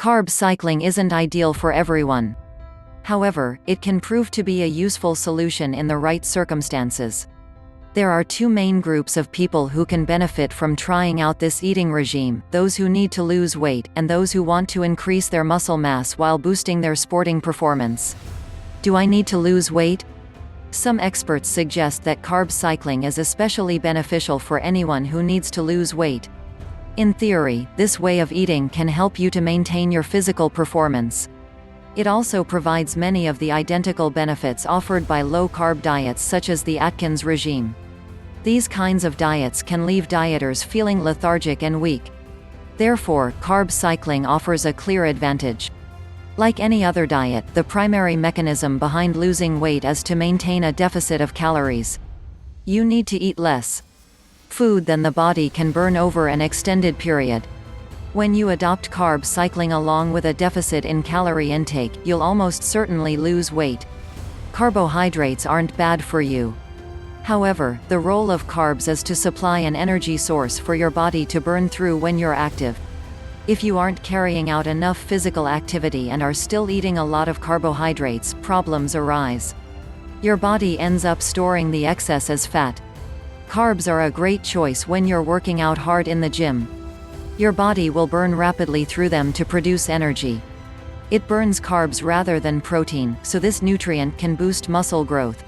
Carb cycling isn't ideal for everyone. However, it can prove to be a useful solution in the right circumstances. There are two main groups of people who can benefit from trying out this eating regime: those who need to lose weight, and those who want to increase their muscle mass while boosting their sporting performance. Do I need to lose weight? Some experts suggest that carb cycling is especially beneficial for anyone who needs to lose weight. In theory, this way of eating can help you to maintain your physical performance. It also provides many of the identical benefits offered by low-carb diets such as the Atkins regime. These kinds of diets can leave dieters feeling lethargic and weak. Therefore, carb cycling offers a clear advantage. Like any other diet, the primary mechanism behind losing weight is to maintain a deficit of calories. You need to eat less food than the body can burn over an extended period. When you adopt carb cycling along with a deficit in calorie intake, you'll almost certainly lose weight. Carbohydrates aren't bad for you. However, the role of carbs is to supply an energy source for your body to burn through when you're active. If you aren't carrying out enough physical activity and are still eating a lot of carbohydrates, problems arise. Your body ends up storing the excess as fat. Carbs are a great choice when you're working out hard in the gym. Your body will burn rapidly through them to produce energy. It burns carbs rather than protein, so this nutrient can boost muscle growth.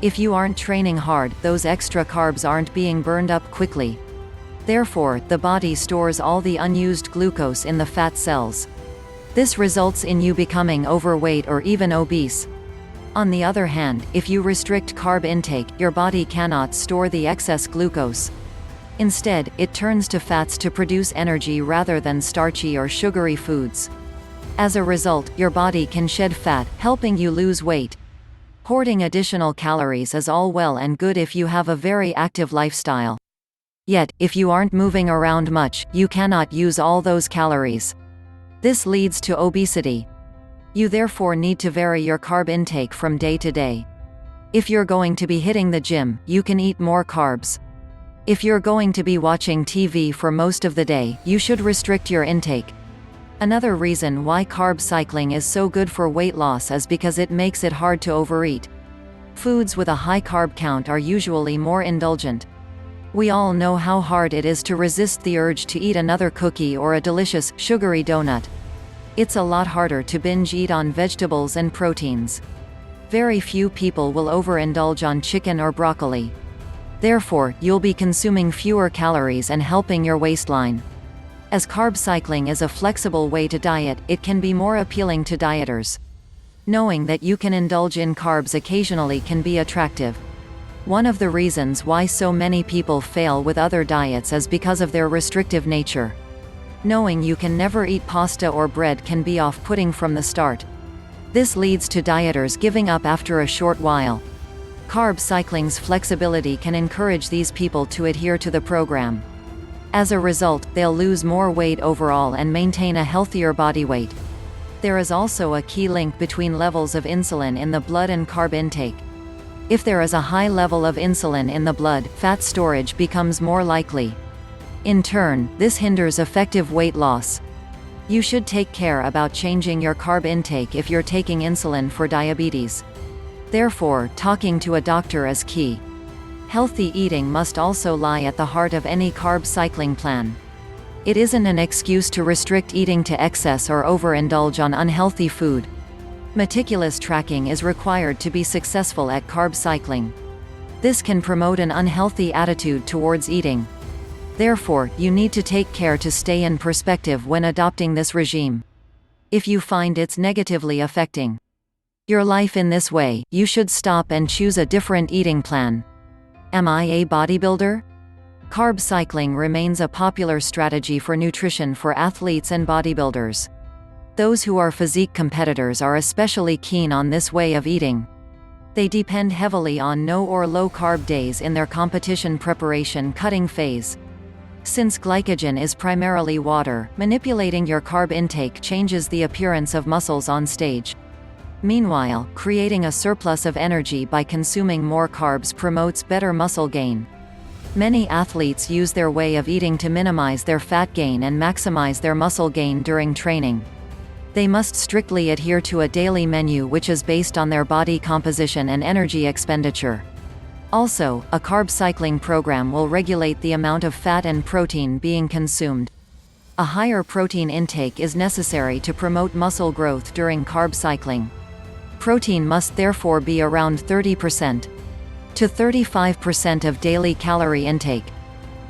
If you aren't training hard, those extra carbs aren't being burned up quickly. Therefore, the body stores all the unused glucose in the fat cells. This results in you becoming overweight or even obese. On the other hand, if you restrict carb intake, your body cannot store the excess glucose. Instead, it turns to fats to produce energy rather than starchy or sugary foods. As a result, your body can shed fat, helping you lose weight. Hoarding additional calories is all well and good if you have a very active lifestyle. Yet, if you aren't moving around much, you cannot use all those calories. This leads to obesity. You therefore need to vary your carb intake from day to day. If you're going to be hitting the gym, you can eat more carbs. If you're going to be watching TV for most of the day, you should restrict your intake. Another reason why carb cycling is so good for weight loss is because it makes it hard to overeat. Foods with a high carb count are usually more indulgent. We all know how hard it is to resist the urge to eat another cookie or a delicious, sugary donut. It's a lot harder to binge eat on vegetables and proteins. Very few people will overindulge on chicken or broccoli. Therefore, you'll be consuming fewer calories and helping your waistline. As carb cycling is a flexible way to diet, it can be more appealing to dieters. Knowing that you can indulge in carbs occasionally can be attractive. One of the reasons why so many people fail with other diets is because of their restrictive nature. Knowing you can never eat pasta or bread can be off-putting from the start. This leads to dieters giving up after a short while. Carb cycling's flexibility can encourage these people to adhere to the program. As a result, they'll lose more weight overall and maintain a healthier body weight. There is also a key link between levels of insulin in the blood and carb intake. If there is a high level of insulin in the blood, fat storage becomes more likely. In turn, this hinders effective weight loss. You should take care about changing your carb intake if you're taking insulin for diabetes. Therefore, talking to a doctor is key. Healthy eating must also lie at the heart of any carb cycling plan. It isn't an excuse to restrict eating to excess or overindulge on unhealthy food. Meticulous tracking is required to be successful at carb cycling. This can promote an unhealthy attitude towards eating. Therefore, you need to take care to stay in perspective when adopting this regime. If you find it's negatively affecting your life in this way, you should stop and choose a different eating plan. Am I a bodybuilder? Carb cycling remains a popular strategy for nutrition for athletes and bodybuilders. Those who are physique competitors are especially keen on this way of eating. They depend heavily on no or low carb days in their competition preparation cutting phase. Since glycogen is primarily water, manipulating your carb intake changes the appearance of muscles on stage. Meanwhile, creating a surplus of energy by consuming more carbs promotes better muscle gain. Many athletes use their way of eating to minimize their fat gain and maximize their muscle gain during training. They must strictly adhere to a daily menu which is based on their body composition and energy expenditure. Also, a carb cycling program will regulate the amount of fat and protein being consumed. A higher protein intake is necessary to promote muscle growth during carb cycling. Protein must therefore be around 30% to 35% of daily calorie intake.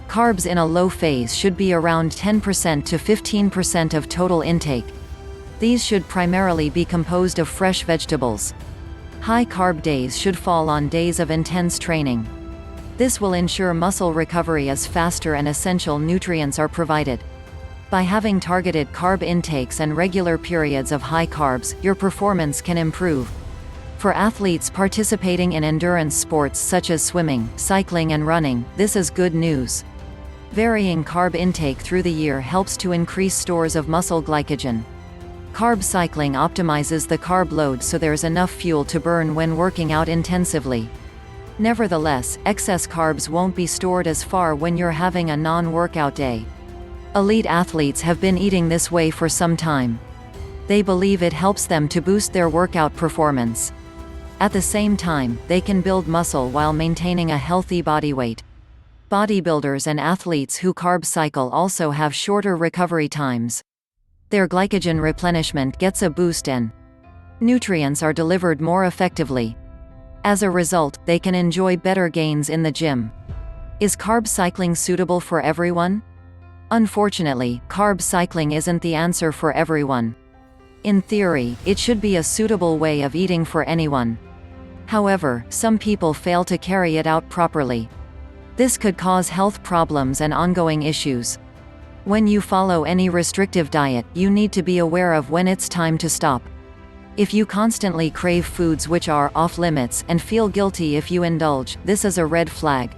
Carbs in a low phase should be around 10% to 15% of total intake. These should primarily be composed of fresh vegetables. High carb days should fall on days of intense training. This will ensure muscle recovery as faster and essential nutrients are provided. By having targeted carb intakes and regular periods of high carbs, your performance can improve. For athletes participating in endurance sports such as swimming, cycling and running, this is good news. Varying carb intake through the year helps to increase stores of muscle glycogen. Carb cycling optimizes the carb load so there's enough fuel to burn when working out intensively. Nevertheless, excess carbs won't be stored as far when you're having a non-workout day. Elite athletes have been eating this way for some time. They believe it helps them to boost their workout performance. At the same time, they can build muscle while maintaining a healthy body weight. Bodybuilders and athletes who carb cycle also have shorter recovery times. Their glycogen replenishment gets a boost and nutrients are delivered more effectively. As a result, they can enjoy better gains in the gym. Is carb cycling suitable for everyone? Unfortunately, carb cycling isn't the answer for everyone. In theory, it should be a suitable way of eating for anyone. However, some people fail to carry it out properly. This could cause health problems and ongoing issues. When you follow any restrictive diet, you need to be aware of when it's time to stop. If you constantly crave foods which are off limits and feel guilty if you indulge, this is a red flag.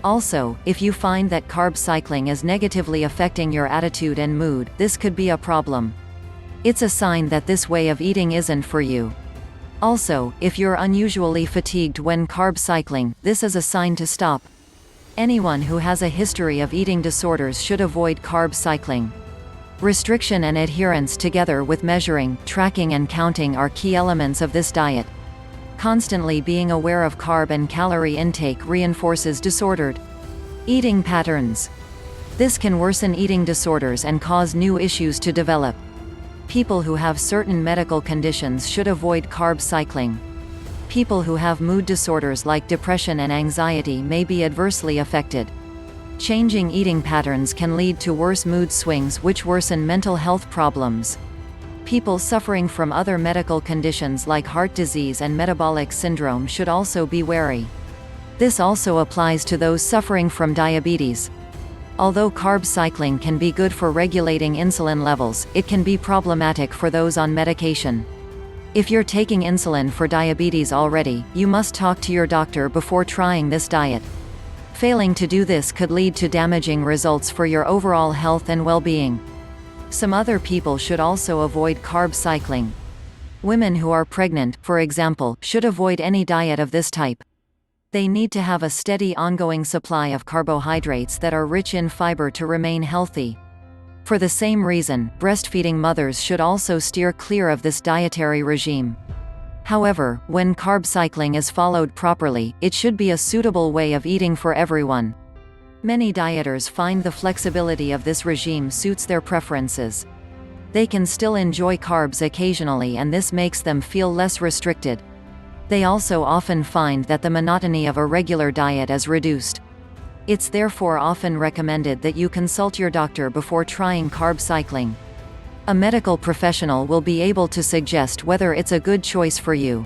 Also, if you find that carb cycling is negatively affecting your attitude and mood, this could be a problem. It's a sign that this way of eating isn't for you. Also, if you're unusually fatigued when carb cycling, this is a sign to stop. Anyone who has a history of eating disorders should avoid carb cycling. Restriction and adherence together with measuring, tracking and counting are key elements of this diet. Constantly being aware of carb and calorie intake reinforces disordered eating patterns. This can worsen eating disorders and cause new issues to develop. People who have certain medical conditions should avoid carb cycling. People who have mood disorders like depression and anxiety may be adversely affected. Changing eating patterns can lead to worse mood swings which worsen mental health problems. People suffering from other medical conditions like heart disease and metabolic syndrome should also be wary. This also applies to those suffering from diabetes. Although carb cycling can be good for regulating insulin levels, it can be problematic for those on medication. If you're taking insulin for diabetes already, you must talk to your doctor before trying this diet. Failing to do this could lead to damaging results for your overall health and well-being. Some other people should also avoid carb cycling. Women who are pregnant, for example, should avoid any diet of this type. They need to have a steady ongoing supply of carbohydrates that are rich in fiber to remain healthy. For the same reason, breastfeeding mothers should also steer clear of this dietary regime. However, when carb cycling is followed properly, it should be a suitable way of eating for everyone. Many dieters find the flexibility of this regime suits their preferences. They can still enjoy carbs occasionally and this makes them feel less restricted. They also often find that the monotony of a regular diet is reduced. It's therefore often recommended that you consult your doctor before trying carb cycling. A medical professional will be able to suggest whether it's a good choice for you.